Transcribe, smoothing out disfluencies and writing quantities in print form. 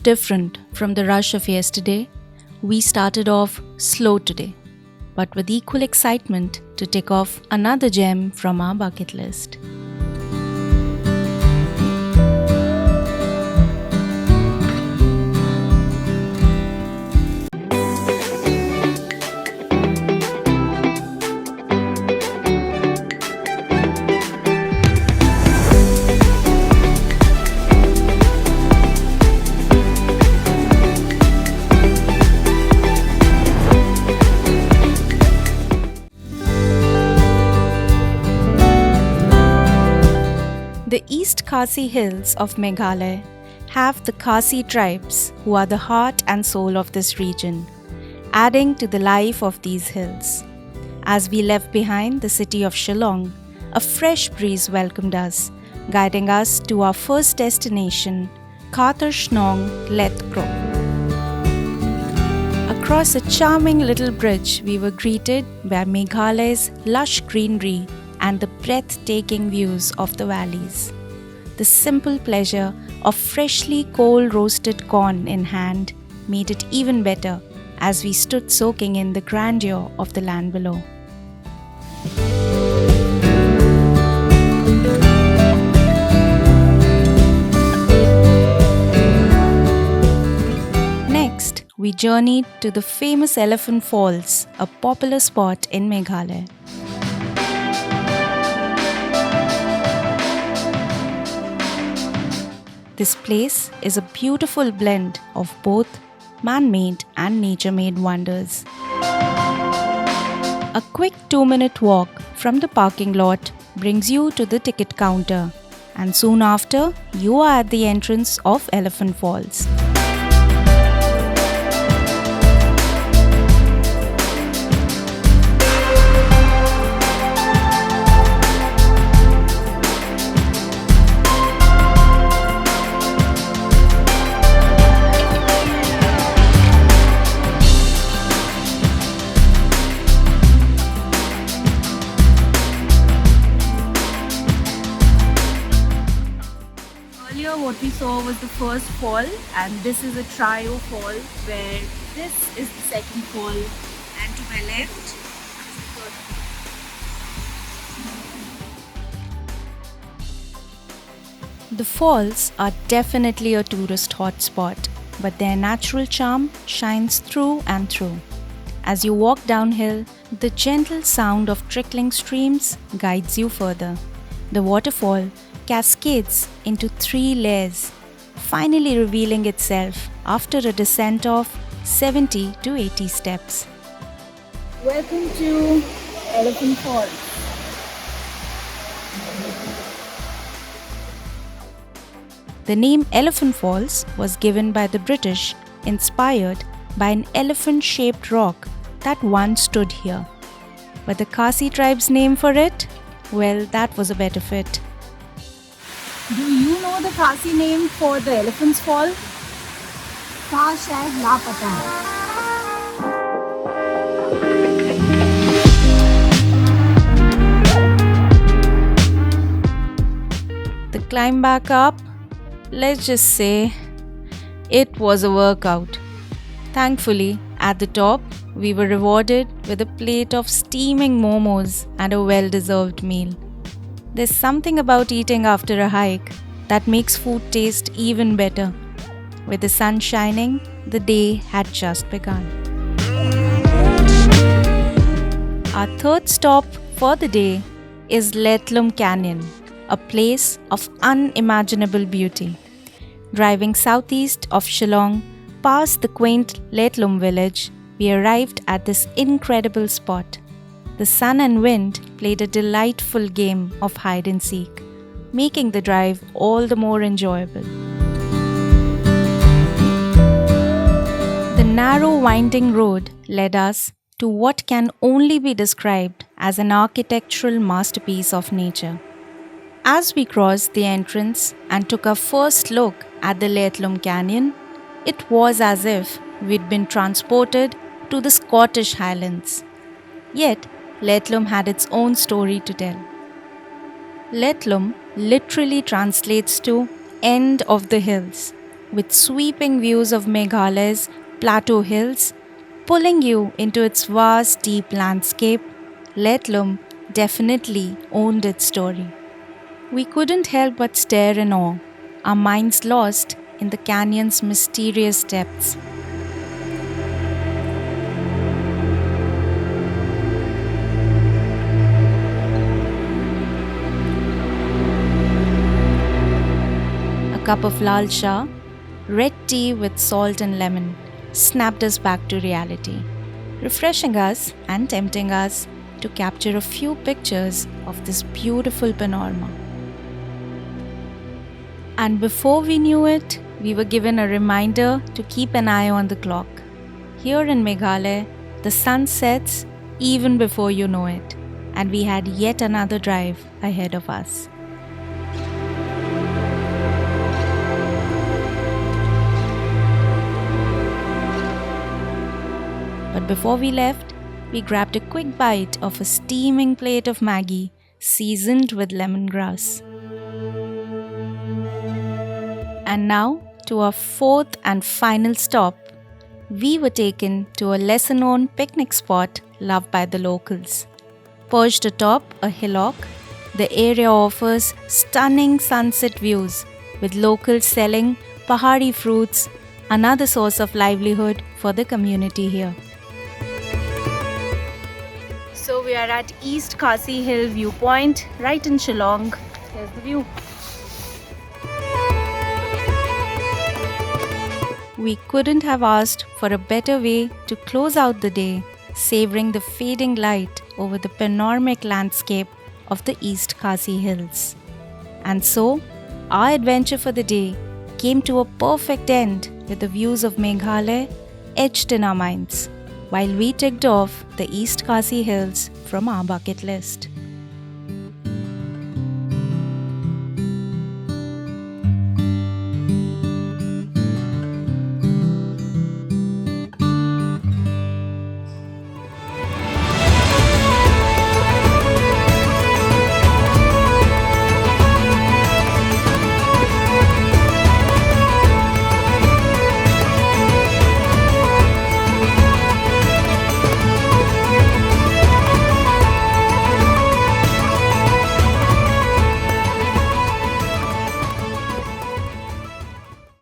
different from the rush of yesterday, we started off slow today, but with equal excitement to tick off another gem from our bucket list. The East Khasi hills of Meghalaya have the Khasi tribes who are the heart and soul of this region, adding to the life of these hills. As we left behind the city of Shillong, a fresh breeze welcomed us, guiding us to our first destination, Khatarshnong Latkroh. Across a charming little bridge, we were greeted by Meghalaya's lush greenery and the breathtaking views of the valleys. The simple pleasure of freshly cold roasted corn in hand made it even better as we stood soaking in the grandeur of the land below. Next, we journeyed to the famous Elephant Falls, a popular spot in Meghalaya. This place is a beautiful blend of both man-made and nature-made wonders. A quick 2-minute walk from the parking lot brings you to the ticket counter, and soon after, you are at the entrance of Elephant Falls. What we saw was the first fall, and this is a trio fall where this is the second fall, and to my left is the third fall. The falls are definitely a tourist hotspot, but their natural charm shines through and through. As you walk downhill, the gentle sound of trickling streams guides you further. The waterfall cascades into 3 layers, finally revealing itself after a descent of 70 to 80 steps. Welcome to Elephant Falls. The name Elephant Falls was given by the British, inspired by an elephant-shaped rock that once stood here. But the Khasi tribe's name for it? Well, that was a better fit. Do you know the Khasi name for the Elephant's Fall? का शायद लापता है। The climb back up, let's just say, it was a workout. Thankfully, at the top, we were rewarded with a plate of steaming momos and a well-deserved meal. There's something about eating after a hike that makes food taste even better. With the sun shining, the day had just begun. Our third stop for the day is Laitlum Canyon, a place of unimaginable beauty. Driving southeast of Shillong, past the quaint Laitlum village, we arrived at this incredible spot. The sun and wind played a delightful game of hide and seek, making the drive all the more enjoyable. The narrow winding road led us to what can only be described as an architectural masterpiece of nature. As we crossed the entrance and took our first look at the Laitlum Canyon, it was as if we'd been transported to the Scottish Highlands. Yet, Laitlum had its own story to tell. Laitlum literally translates to end of the hills, with sweeping views of Meghalaya's plateau hills, pulling you into its vast, deep landscape, Laitlum definitely owned its story. We couldn't help but stare in awe, our minds lost in the canyon's mysterious depths. A cup of lal cha, red tea with salt and lemon, snapped us back to reality, refreshing us and tempting us to capture a few pictures of this beautiful panorama. And before we knew it, we were given a reminder to keep an eye on the clock. Here in Meghalaya, the sun sets even before you know it, and we had yet another drive ahead of us. But before we left, we grabbed a quick bite of a steaming plate of Maggi seasoned with lemongrass. And now, to our fourth and final stop, we were taken to a lesser-known picnic spot loved by the locals. Perched atop a hillock, the area offers stunning sunset views, with locals selling pahari fruits, another source of livelihood for the community here. So we are at East Khasi Hill Viewpoint, right in Shillong. Here's the view. We couldn't have asked for a better way to close out the day, savoring the fading light over the panoramic landscape of the East Khasi Hills. And so, our adventure for the day came to a perfect end with the views of Meghalaya etched in our minds, while we ticked off the East Khasi Hills from our bucket list.